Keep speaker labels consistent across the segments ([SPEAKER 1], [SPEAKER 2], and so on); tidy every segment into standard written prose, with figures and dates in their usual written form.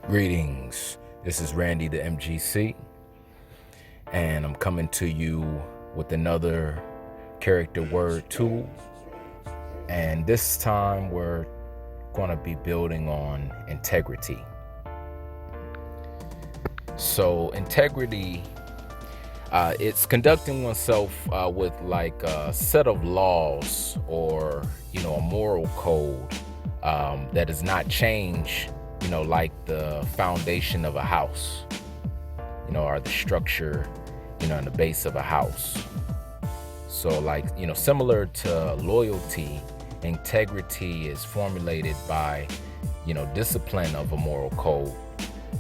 [SPEAKER 1] Greetings. This is Randy the MGC, and I'm coming to you with another character word tool. And this time we're going to be building on integrity. So integrity, it's conducting oneself with like a set of laws or a moral code that does not change, like the foundation of a house, or the structure, and the base of a house. So like, similar to loyalty, integrity is formulated by, discipline of a moral code,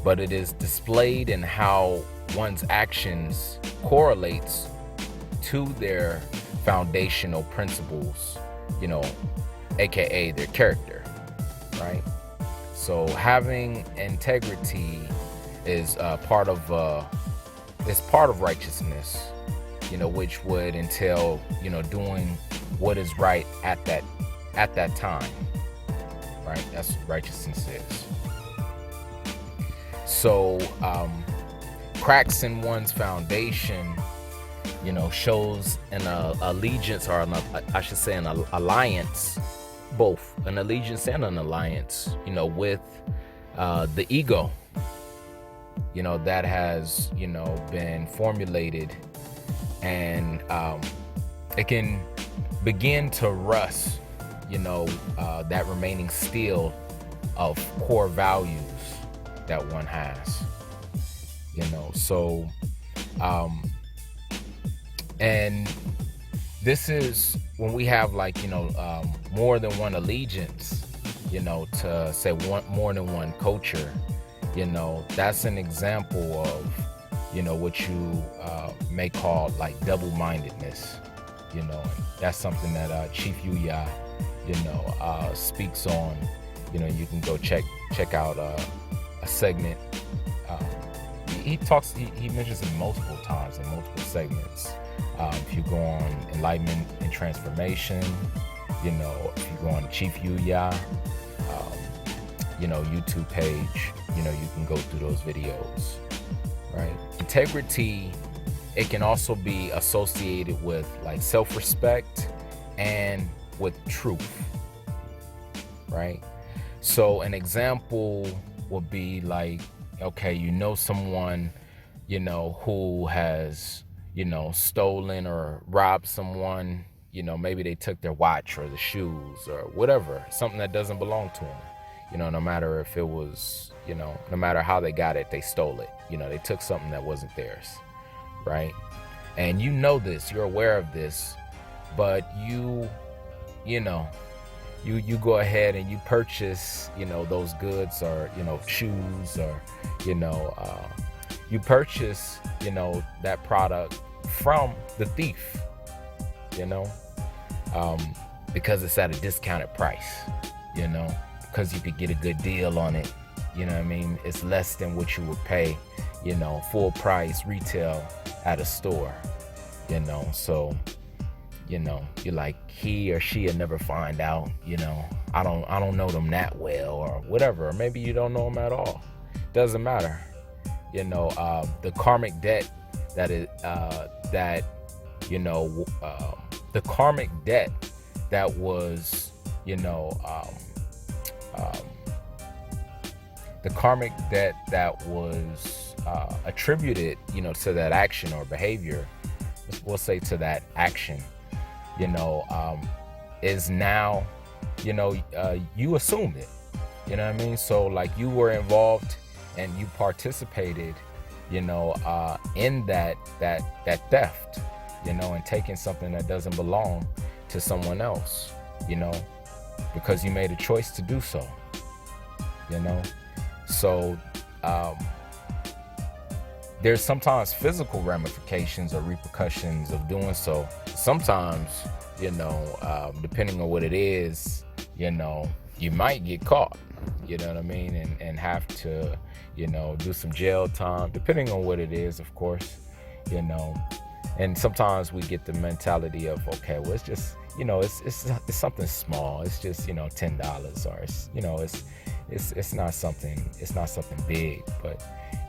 [SPEAKER 1] but it is displayed in how one's actions correlates to their foundational principles, aka their character, right? So having integrity is part of righteousness, which would entail, doing what is right at that time, right? That's what righteousness is. So cracks in one's foundation, shows an allegiance, or I should say an alliance, both an allegiance and an alliance, with the ego, that has, been formulated, and it can begin to rust, that remaining steel of core values that one has, so and this is when we have like more than one allegiance, to say more than one culture, that's an example of what you may call like double-mindedness, and that's something that Chief Yuya speaks on. You can go check out a segment. He mentions it multiple times in multiple segments. If you go on Enlightenment and Transformation, if you go on Chief Yuya, YouTube page, you can go through those videos, right? Integrity, it can also be associated with like self-respect and with truth, right? So an example would be like, okay, someone, who has, stolen or robbed someone, maybe they took their watch or the shoes or whatever, something that doesn't belong to them, no matter if it was, no matter how they got it, they stole it, they took something that wasn't theirs, right? And this, you're aware of this, but you go ahead and you purchase, those goods, or, shoes, or, you purchase, that product from the thief, because it's at a discounted price, because you could get a good deal on it. It's less than what you would pay, full price retail at a store, so, you're like, he or she will never find out, I don't know them that well, or whatever, or maybe you don't know them at all. Doesn't matter. The karmic debt that is, the karmic debt that was, the karmic debt that was attributed, to that action or behavior, we'll say to that action, is now, you assumed it, so like you were involved and you participated, in that theft, and taking something that doesn't belong to someone else, because you made a choice to do so, so there's sometimes physical ramifications or repercussions of doing so. Sometimes, depending on what it is, you might get caught, and have to, do some jail time, depending on what it is, of course, and sometimes we get the mentality of, okay, well, it's just, it's something small. It's just, $10, or it's it's not something big, but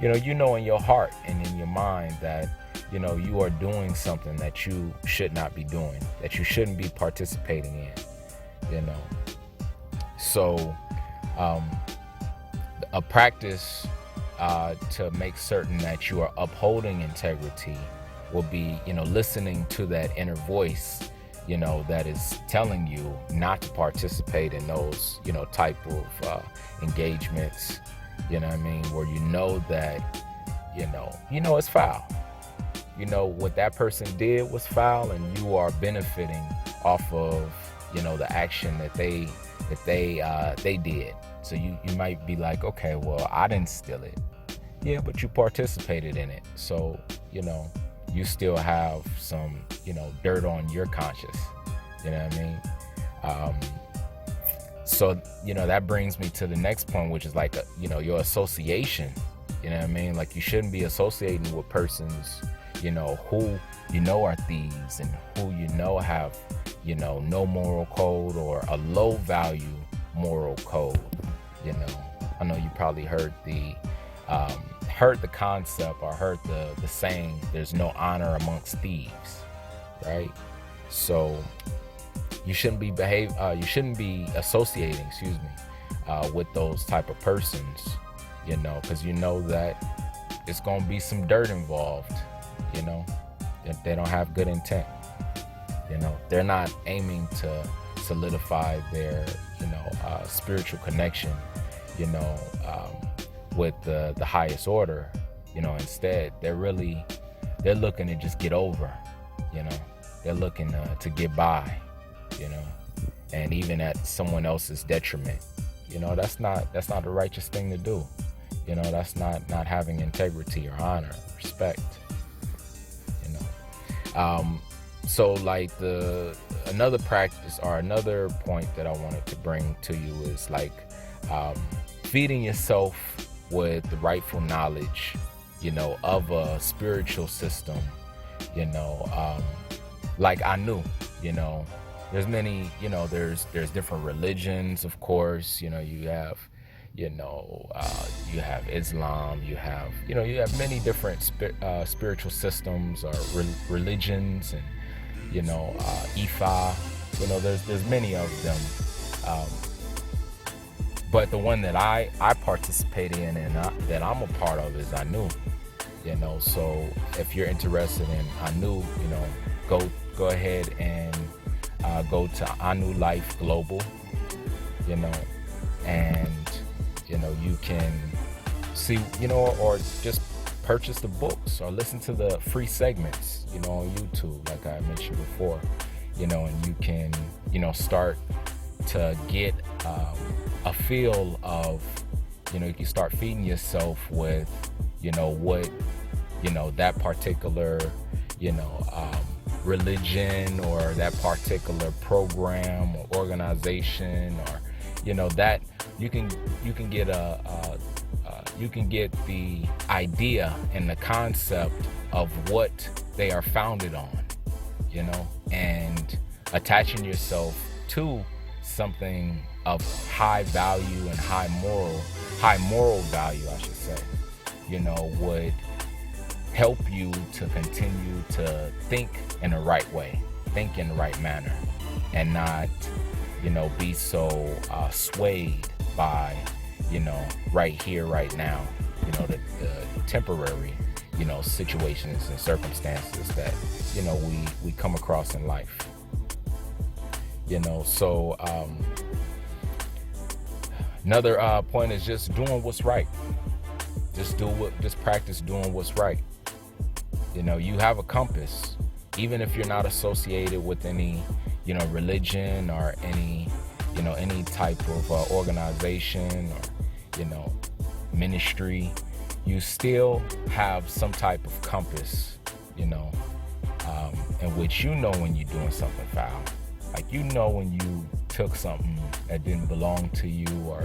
[SPEAKER 1] you know in your heart and in your mind that you are doing something that you should not be doing, that you shouldn't be participating in. So a practice to make certain that you are upholding integrity will be listening to that inner voice that is telling you not to participate in those type of engagements, what I mean, where that it's foul. What that person did was foul, and you are benefiting off of the action that they did. So you might be like, okay, well, I didn't steal it. Yeah, but you participated in it. So you still have some dirt on your conscience. You know what I mean? So that brings me to the next point, which is like your association. You know what I mean? Like, you shouldn't be associating with persons who are thieves, and who have no moral code, or a low value moral code. I know you probably heard the concept, or heard the saying, there's no honor amongst thieves, right? So you shouldn't be associating, with those type of persons, because that it's going to be some dirt involved. They don't have good intent. They're not aiming to solidify their spiritual connection with the highest order. Instead they're looking to just get over. They're looking to get by, and even at someone else's detriment. That's not a righteous thing to do. That's not having integrity or honor, respect. So like another practice, or another point that I wanted to bring to you, is like feeding yourself with the rightful knowledge, of a spiritual system, like Anu. There's many, there's different religions, of course. You have you have Islam, you have many different spiritual systems, or religions, and Ifa. There's many of them. But the one that I participate in, and that I'm a part of, is Anu. So if you're interested in Anu, go ahead and go to Anu Life Global, and you can see, or just purchase the books, or listen to the free segments, on YouTube, like I mentioned before, and you can, start to get a feel of, you can start feeding yourself with, what, that particular, religion, or that particular program or organization, or, that you can get you can get the idea and the concept of what they are founded on, and attaching yourself to something of high value and high moral value, I should say, would help you to continue to think in the right way, think in the right manner, and not, be so swayed by, right here, right now, the temporary, situations and circumstances that, we come across in life. So another point is just doing what's right. Just practice doing what's right. You have a compass, even if you're not associated with any, religion, or any, any type of organization, or, ministry. You still have some type of compass, in which when you're doing something foul. Like, when you took something that didn't belong to you, or,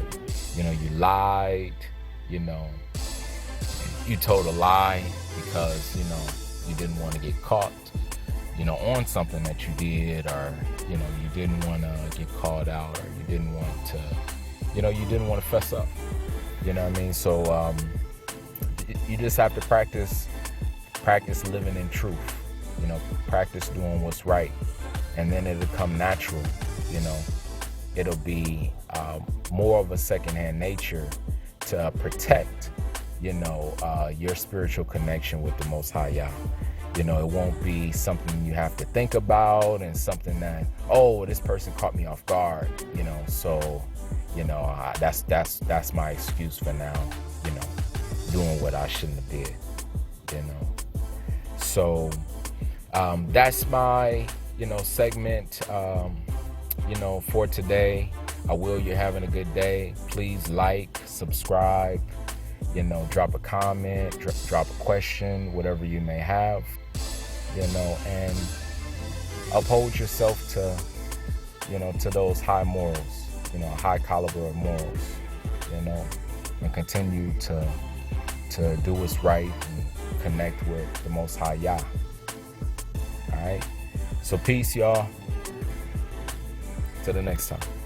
[SPEAKER 1] you lied, you told a lie because, you didn't want to get caught, on something that you did, or, you didn't want to get called out, or you didn't want to, you didn't want to fess up. You know what I mean? So you just have to practice living in truth. Practice doing what's right, and then it'll come natural. It'll be more of a secondhand nature to protect your spiritual connection with the Most High Yah. It won't be something you have to think about, and something that, oh, this person caught me off guard. So that's my excuse for now, doing what I shouldn't have did. So that's my segment for today. You're having a good day. Please like, subscribe, drop a comment, drop a question, whatever you may have, and uphold yourself to those high morals, high caliber of morals, and continue to do what's right and connect with the Most High Yah. All right. So peace, y'all. Till the next time.